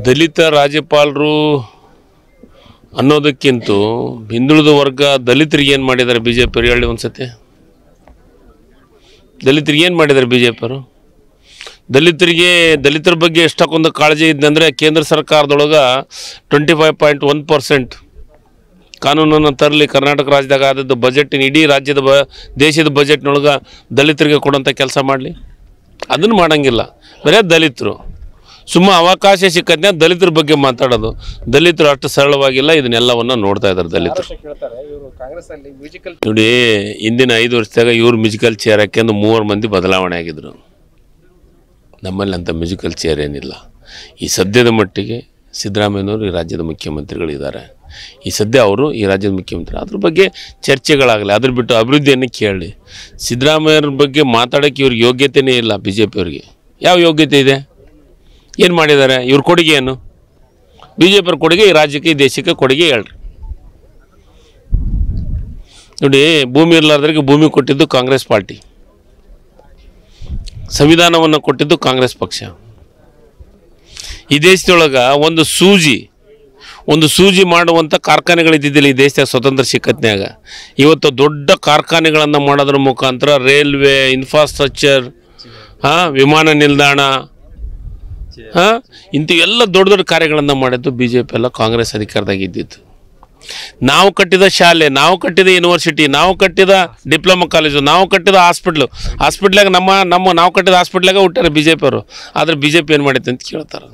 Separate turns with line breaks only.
ದಲಿತ ರಾಜ್ಯಪಾಲರು ಅನ್ನೋದಕ್ಕಿಂತ ಹಿಂದುಳಿದ ವರ್ಗ ದಲಿತರಿಗೆ ಏನು ಮಾಡಿದ್ದಾರೆ ಬಿಜೆಪಿ ಹೇಳಿ ಒಂದ್ಸತಿ. ದಲಿತರಿಗೆ ಏನು ಮಾಡಿದ್ದಾರೆ ಬಿಜೆಪಿಯವರು? ದಲಿತರ ಬಗ್ಗೆ ಎಷ್ಟಕ್ಕೊಂದು ಕಾಳಜಿ ಇದ್ದಂದರೆ ಕೇಂದ್ರ ಸರ್ಕಾರದೊಳಗೆ 25.1% ಕಾನೂನನ್ನು ತರಲಿ ಕರ್ನಾಟಕ ರಾಜ್ಯದಾಗ ಆದದ್ದು ಬಜೆಟಿನ ಇಡೀ ರಾಜ್ಯದ ದೇಶದ ಬಜೆಟ್ನೊಳಗೆ ದಲಿತರಿಗೆ ಕೊಡೋಂಥ ಕೆಲಸ ಮಾಡಲಿ. ಅದನ್ನು ಮಾಡೋಂಗಿಲ್ಲ. ಬರೀ ದಲಿತರು ಸುಮ್ಮ ಅವಕಾಶ ಸಿಕ್ಕದ್ನ ದಲಿತರ ಬಗ್ಗೆ ಮಾತಾಡೋದು. ದಲಿತರು ಅಷ್ಟು ಸರಳವಾಗಿಲ್ಲ. ಇದನ್ನೆಲ್ಲವನ್ನು ನೋಡ್ತಾ ಇದ್ದಾರೆ ದಲಿತರು. ನೋಡಿ, ಇಂದಿನ 5 ವರ್ಷದಾಗ ಇವ್ರು ಮ್ಯೂಸಿಕಲ್ ಚೇರ್ ಹಾಕ್ಯಂದು 3 ಮಂದಿ ಬದಲಾವಣೆ ಆಗಿದ್ರು. ನಮ್ಮಲ್ಲಿ ಅಂಥ ಮ್ಯೂಸಿಕಲ್ ಚೇರ್ ಏನಿಲ್ಲ. ಈ ಸದ್ಯದ ಮಟ್ಟಿಗೆ ಸಿದ್ದರಾಮಯ್ಯನವರು ಈ ರಾಜ್ಯದ ಮುಖ್ಯಮಂತ್ರಿಗಳಿದ್ದಾರೆ. ಈ ಸದ್ಯ ಅವರು ಈ ರಾಜ್ಯದ ಮುಖ್ಯಮಂತ್ರಿ. ಅದ್ರ ಬಗ್ಗೆ ಚರ್ಚೆಗಳಾಗಲಿ. ಅದ್ರ ಬಿಟ್ಟು ಅಭಿವೃದ್ಧಿಯನ್ನು ಕೇಳಿ. ಸಿದ್ದರಾಮಯ್ಯವ್ರ ಬಗ್ಗೆ ಮಾತಾಡೋಕ್ಕೆ ಇವ್ರಿಗೆ ಯೋಗ್ಯತೆಯೇ ಇಲ್ಲ. ಬಿ ಜೆ ಪಿಯವ್ರಿಗೆ ಯಾವ ಯೋಗ್ಯತೆ ಇದೆ? ಏನು ಮಾಡಿದ್ದಾರೆ? ಇವ್ರ ಕೊಡುಗೆ ಏನು? ಬಿ ಜೆ ಪಿಯವ್ರ ಕೊಡುಗೆ ಈ ರಾಜ್ಯಕ್ಕೆ, ಈ ದೇಶಕ್ಕೆ ಕೊಡುಗೆ ಹೇಳ್ರಿ. ನೋಡಿ, ಭೂಮಿ ಇರಲಾರ್ದ್ರಿಗೆ ಭೂಮಿ ಕೊಟ್ಟಿದ್ದು ಕಾಂಗ್ರೆಸ್ ಪಾರ್ಟಿ, ಸಂವಿಧಾನವನ್ನು ಕೊಟ್ಟಿದ್ದು ಕಾಂಗ್ರೆಸ್ ಪಕ್ಷ. ಈ ದೇಶದೊಳಗೆ ಒಂದು ಸೂಜಿ ಮಾಡುವಂಥ ಕಾರ್ಖಾನೆಗಳಿದ್ದಿದ್ದಿಲ್ಲ ಈ ದೇಶದಾಗ ಸ್ವತಂತ್ರ ಸಿಕ್ಕತ್ನ್ಯಾಗ. ಇವತ್ತು ದೊಡ್ಡ ಕಾರ್ಖಾನೆಗಳನ್ನು ಮಾಡೋದ್ರ ಮುಖಾಂತರ ರೈಲ್ವೆ, ಇನ್ಫ್ರಾಸ್ಟ್ರಕ್ಚರ್, ವಿಮಾನ ನಿಲ್ದಾಣ, ಇಂಥ ಎಲ್ಲ ದೊಡ್ಡ ಕಾರ್ಯಗಳನ್ನು ಮಾಡಿದ್ದು ಬಿ ಜೆ ಪಿ ಎಲ್ಲ ಕಾಂಗ್ರೆಸ್ ಅಧಿಕಾರದಾಗ ಇದ್ದಿತ್ತು. ನಾವು ಕಟ್ಟಿದ ಶಾಲೆ, ನಾವು ಕಟ್ಟಿದ ಯೂನಿವರ್ಸಿಟಿ, ನಾವು ಕಟ್ಟಿದ ಡಿಪ್ಲೊಮಾ ಕಾಲೇಜು, ನಾವು ಕಟ್ಟಿದ ಹಾಸ್ಪಿಟ್ಲಾಗ ನಾವು ಕಟ್ಟಿದ ಹಾಸ್ಪಿಟ್ಲಾಗ ಹುಟ್ಟಾರೆ ಬಿ ಜೆ ಪಿಯವರು. ಆದರೆ ಬಿ ಜೆ ಪಿ ಏನು ಮಾಡೈತೆ ಅಂತ ಕೇಳ್ತಾರೆ.